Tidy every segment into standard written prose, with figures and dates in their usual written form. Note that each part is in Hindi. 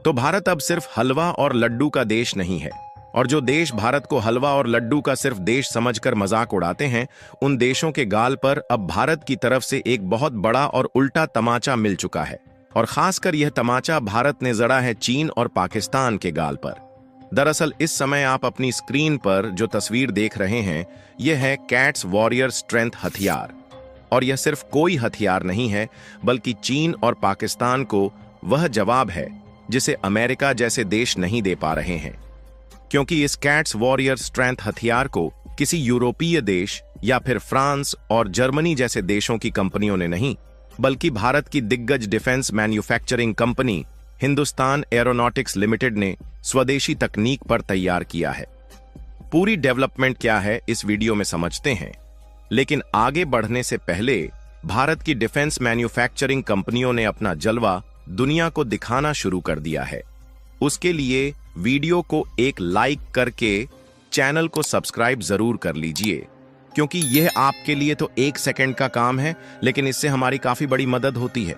तो भारत अब सिर्फ हलवा और लड्डू का देश नहीं है, और जो देश भारत को हलवा और लड्डू का सिर्फ देश समझकर मजाक उड़ाते हैं, उन देशों के गाल पर अब भारत की तरफ से एक बहुत बड़ा और उल्टा तमाचा मिल चुका है। और खासकर यह तमाचा भारत ने जड़ा है चीन और पाकिस्तान के गाल पर। दरअसल इस समय आप अपनी स्क्रीन पर जो तस्वीर देख रहे हैं, यह है कैट्स वॉरियर स्ट्रेंथ हथियार। और यह सिर्फ कोई हथियार नहीं है, बल्कि चीन और पाकिस्तान को वह जवाब है जिसे अमेरिका जैसे देश नहीं दे पा रहे हैं। क्योंकि इस कैट्स वॉरियर स्ट्रेंथ हथियार को किसी यूरोपीय देश या फिर फ्रांस और जर्मनी जैसे देशों की कंपनियों ने नहीं, बल्कि भारत की दिग्गज defence manufacturing company Hindustan aeronautics limited ने स्वदेशी तकनीक पर तैयार किया है। पूरी डेवलपमेंट क्या है इस वीडियो में समझते हैं, लेकिन आगे बढ़ने से पहले भारत की डिफेंस मैन्युफैक्चरिंग कंपनियों ने अपना जलवा दुनिया को दिखाना शुरू कर दिया है। उसके लिए वीडियो को एक लाइक करके चैनल को सब्सक्राइब जरूर कर लीजिए, क्योंकि यह आपके लिए तो 1 सेकंड का काम है, लेकिन इससे हमारी काफी बड़ी मदद होती है।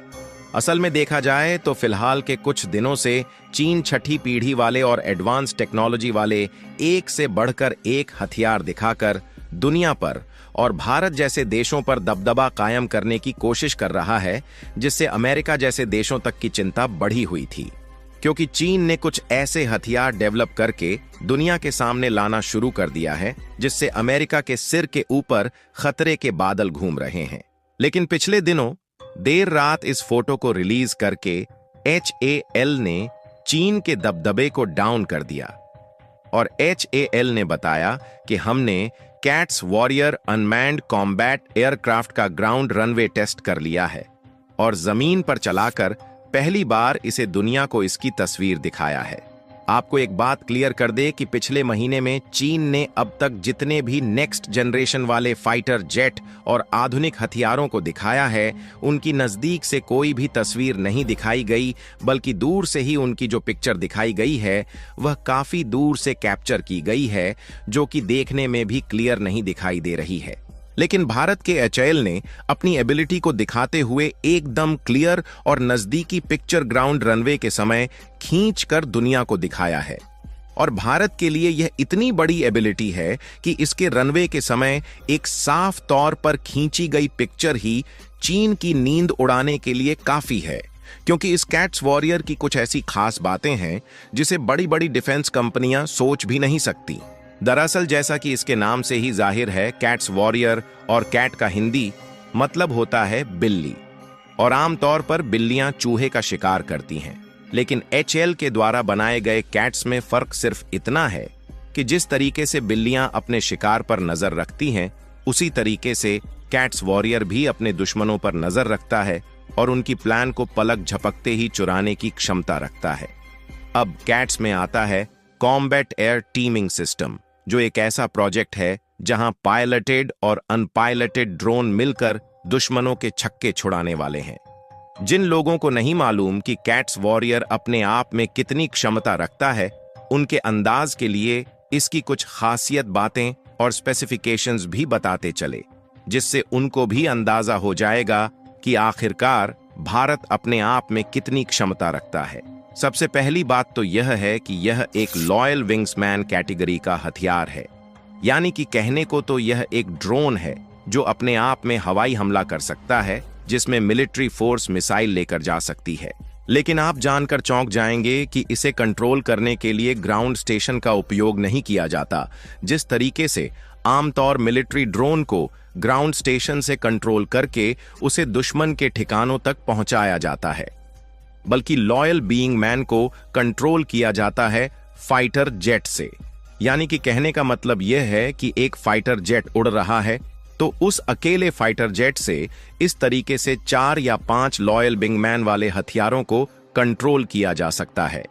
असल में देखा जाए तो फिलहाल के कुछ दिनों से चीन छठी पीढ़ी वाले और एडवांस टेक्नोलॉजी वाले एक से बढ़कर एक हथियार दिखाकर दुनिया पर और भारत जैसे देशों पर दबदबा कायम करने की कोशिश कर रहा है, जिससे अमेरिका जैसे देशों तक की चिंता बढ़ी हुई थी। क्योंकि चीन ने कुछ ऐसे हथियार डेवलप करके दुनिया के सामने लाना शुरू कर दिया है, जिससे अमेरिका के सिर के ऊपर खतरे के बादल घूम रहे हैं। लेकिन पिछले दिनों देर रात इस फोटो को रिलीज करके HAL ने चीन के दबदबे को डाउन कर दिया। और HAL ने बताया कि हमने cats warrior unmanned combat aircraft का ग्राउंड रनवे टेस्ट कर लिया है और जमीन पर चलाकर पहली बार इसे दुनिया को इसकी तस्वीर दिखाया है। आपको एक बात क्लियर कर दे कि पिछले महीने में चीन ने अब तक जितने भी नेक्स्ट जनरेशन वाले फाइटर जेट और आधुनिक हथियारों को दिखाया है, उनकी नजदीक से कोई भी तस्वीर नहीं दिखाई गई, बल्कि दूर से ही उनकी जो पिक्चर दिखाई गई है वह काफी दूर से कैप्चर की गई है, जो कि देखने में भी क्लियर नहीं दिखाई दे रही है। लेकिन भारत के HAL ने अपनी एबिलिटी को दिखाते हुए एकदम क्लियर और नजदीकी पिक्चर ग्राउंड रनवे के समय खींचकर दुनिया को दिखाया है। और भारत के लिए यह इतनी बड़ी एबिलिटी है कि इसके रनवे के समय एक साफ तौर पर खींची गई पिक्चर ही चीन की नींद उड़ाने के लिए काफी है। क्योंकि इस कैट्स वॉरियर की कुछ ऐसी खास बातें हैं जिसे बड़ी बड़ी डिफेंस कंपनियां सोच भी नहीं सकती। दरअसल जैसा कि इसके नाम से ही जाहिर है, कैट्स वॉरियर और कैट का हिंदी मतलब होता है बिल्ली, और आमतौर पर बिल्लियां चूहे का शिकार करती हैं। लेकिन HAL के द्वारा बनाए गए कैट्स में फर्क सिर्फ इतना है कि जिस तरीके से बिल्लियां अपने शिकार पर नजर रखती हैं, उसी तरीके से कैट्स वॉरियर भी अपने दुश्मनों पर नजर रखता है और उनकी प्लान को पलक झपकते ही चुराने की क्षमता रखता है। अब कैट्स में आता है कॉम्बैट एयर टीमिंग सिस्टम, जो एक ऐसा प्रोजेक्ट है जहां पायलटेड और अनपायलटेड ड्रोन मिलकर दुश्मनों के छक्के छुड़ाने वाले हैं। जिन लोगों को नहीं मालूम कि कैट्स वॉरियर अपने आप में कितनी क्षमता रखता है, उनके अंदाज के लिए इसकी कुछ खासियत बातें और स्पेसिफिकेशंस भी बताते चले, जिससे उनको भी अंदाजा हो जाएगा कि आखिरकार भारत अपने आप में कितनी क्षमता रखता है। सबसे पहली बात तो यह है कि यह एक लॉयल विंग्समैन कैटेगरी का हथियार है, यानी कि कहने को तो यह एक ड्रोन है जो अपने आप में हवाई हमला कर सकता है, जिसमें मिलिट्री फोर्स मिसाइल लेकर जा सकती है। लेकिन आप जानकर चौंक जाएंगे कि इसे कंट्रोल करने के लिए ग्राउंड स्टेशन का उपयोग नहीं किया जाता, जिस तरीके से आमतौर मिलिट्री ड्रोन को ग्राउंड स्टेशन से कंट्रोल करके उसे दुश्मन के ठिकानों तक पहुंचाया जाता है, बल्कि लॉयल बीइंग मैन को कंट्रोल किया जाता है फाइटर जेट से। यानी कि कहने का मतलब यह है कि एक फाइटर जेट उड़ रहा है तो उस अकेले फाइटर जेट से इस तरीके से 4 या 5 लॉयल विंगमैन वाले हथियारों को कंट्रोल किया जा सकता है।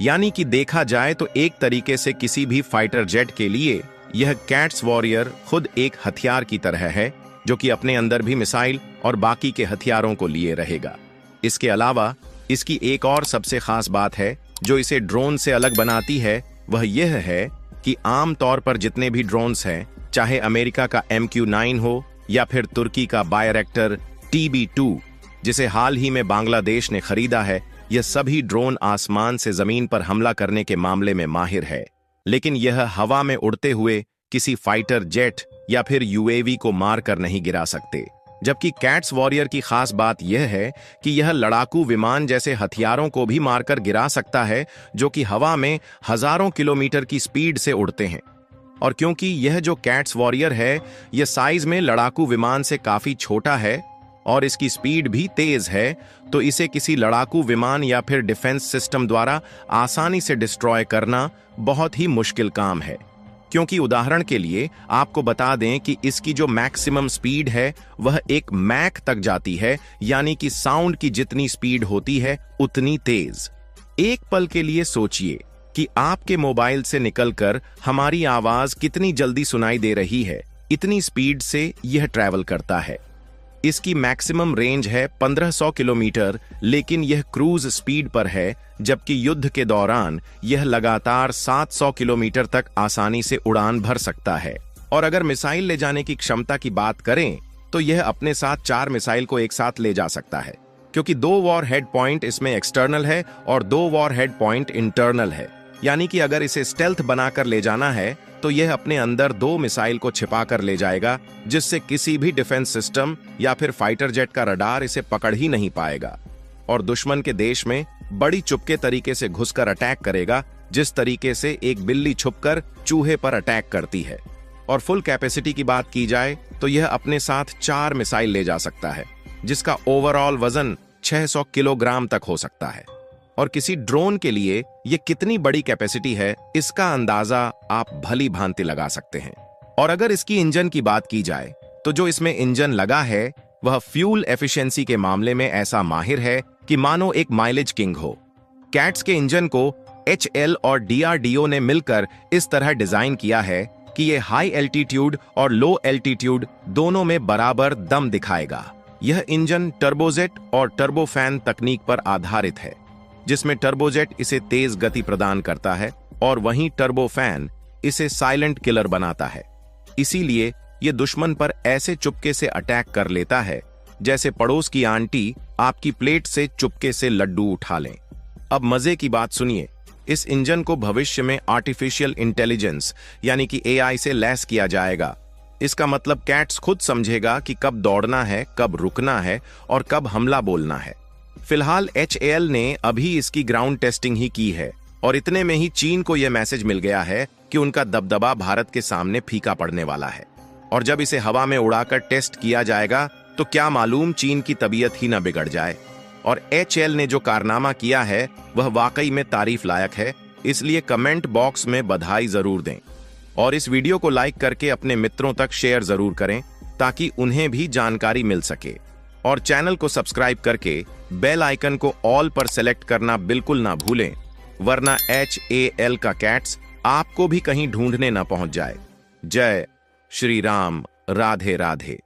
यानी कि देखा जाए तो एक तरीके से किसी भी फाइटर जेट के लिए यह कैट्स वॉरियर खुद एक हथियार की तरह है, जो कि अपने अंदर भी मिसाइल और बाकी के हथियारों को लिए रहेगा। इसके अलावा इसकी एक और सबसे खास बात है जो इसे ड्रोन से अलग बनाती है, वह यह है कि आम तौर पर जितने भी ड्रोन्स हैं, चाहे अमेरिका का MQ-9 हो या फिर तुर्की का बायरेक्टर TB2, जिसे हाल ही में बांग्लादेश ने खरीदा है, यह सभी ड्रोन आसमान से जमीन पर हमला करने के मामले में माहिर है, लेकिन यह हवा में उड़ते हुए किसी फाइटर जेट या फिर यूएवी को मारकर नहीं गिरा सकते। जबकि कैट्स वॉरियर की खास बात यह है कि यह लड़ाकू विमान जैसे हथियारों को भी मारकर गिरा सकता है, जो कि हवा में हजारों किलोमीटर की स्पीड से उड़ते हैं। और क्योंकि यह जो कैट्स वॉरियर है, यह साइज में लड़ाकू विमान से काफी छोटा है और इसकी स्पीड भी तेज है, तो इसे किसी लड़ाकू विमान या फिर डिफेंस सिस्टम द्वारा आसानी से डिस्ट्रॉय करना बहुत ही मुश्किल काम है। क्योंकि उदाहरण के लिए आपको बता दें कि इसकी जो मैक्सिमम स्पीड है वह 1 मैक तक जाती है, यानी कि साउंड की जितनी स्पीड होती है उतनी तेज। एक पल के लिए सोचिए कि आपके मोबाइल से निकलकर हमारी आवाज कितनी जल्दी सुनाई दे रही है, इतनी स्पीड से यह ट्रैवल करता है। इसकी मैक्सिमम रेंज है 1500 किलोमीटर, लेकिन यह क्रूज स्पीड पर है, जबकि युद्ध के दौरान यह लगातार 700 किलोमीटर तक आसानी से उड़ान भर सकता है। और अगर मिसाइल ले जाने की क्षमता की बात करें तो यह अपने साथ 4 मिसाइल को एक साथ ले जा सकता है, क्योंकि 2 वॉर हेड पॉइंट इसमें एक्सटर्नल है और 2 वॉर हेड पॉइंट इंटरनल है। यानी कि अगर इसे स्टेल्थ बनाकर ले जाना है तो यह अपने अंदर 2 मिसाइल को छिपा कर ले जाएगा, जिससे किसी भी डिफेंस सिस्टम या फिर फाइटर जेट का रडार इसे पकड़ ही नहीं पाएगा और दुश्मन के देश में बड़ी चुपके तरीके से घुसकर अटैक करेगा, जिस तरीके से एक बिल्ली छुपकर चूहे पर अटैक करती है। और फुल कैपेसिटी की बात की जाए तो यह अपने साथ 4 मिसाइल ले जा सकता है, जिसका ओवरऑल वजन 600 किलोग्राम तक हो सकता है। और किसी ड्रोन के लिए यह कितनी बड़ी कैपेसिटी है, इसका अंदाजा आप भली भांति लगा सकते हैं। और अगर इसकी इंजन की बात की जाए तो जो इसमें इंजन लगा है वह फ्यूल एफिशिएंसी के मामले में ऐसा माहिर है कि मानो एक माइलेज किंग हो। कैट्स के इंजन को HL और DRDO ने मिलकर इस तरह डिजाइन किया है कि यह हाई एल्टीट्यूड और लो एल्टीट्यूड दोनों में बराबर दम दिखाएगा। यह इंजन टर्बोजेट और टर्बोफैन तकनीक पर आधारित है, जिसमें टर्बोजेट इसे तेज गति प्रदान करता है और वहीं टर्बोफैन इसे साइलेंट किलर बनाता है। इसीलिए यह दुश्मन पर ऐसे चुपके से अटैक कर लेता है जैसे पड़ोस की आंटी आपकी प्लेट से चुपके से लड्डू उठा लें। अब मजे की बात सुनिए, इस इंजन को भविष्य में आर्टिफिशियल इंटेलिजेंस यानी कि AI से लैस किया जाएगा। इसका मतलब कैट्स खुद समझेगा कि कब दौड़ना है, कब रुकना है और कब हमला बोलना है। फिलहाल HAL ने अभी इसकी ग्राउंड टेस्टिंग ही की है और इतने में ही चीन को यह मैसेज मिल गया है कि उनका दबदबा भारत के सामने फीका पड़ने वाला है। और जब इसे हवा में उड़ाकर टेस्ट किया जाएगा तो क्या मालूम चीन की तबीयत ही न बिगड़ जाए। और HAL ने जो कारनामा किया है वह वाकई में तारीफ लायक है, इसलिए कमेंट बॉक्स में बधाई जरूर दें और इस वीडियो को लाइक करके अपने मित्रों तक शेयर जरूर करें ताकि उन्हें भी जानकारी मिल सके। और चैनल को सब्सक्राइब करके बेल आइकन को ऑल पर सेलेक्ट करना बिल्कुल ना भूलें, वरना HAL का कैट्स आपको भी कहीं ढूंढने ना पहुंच जाए। जय श्री राम, राधे राधे।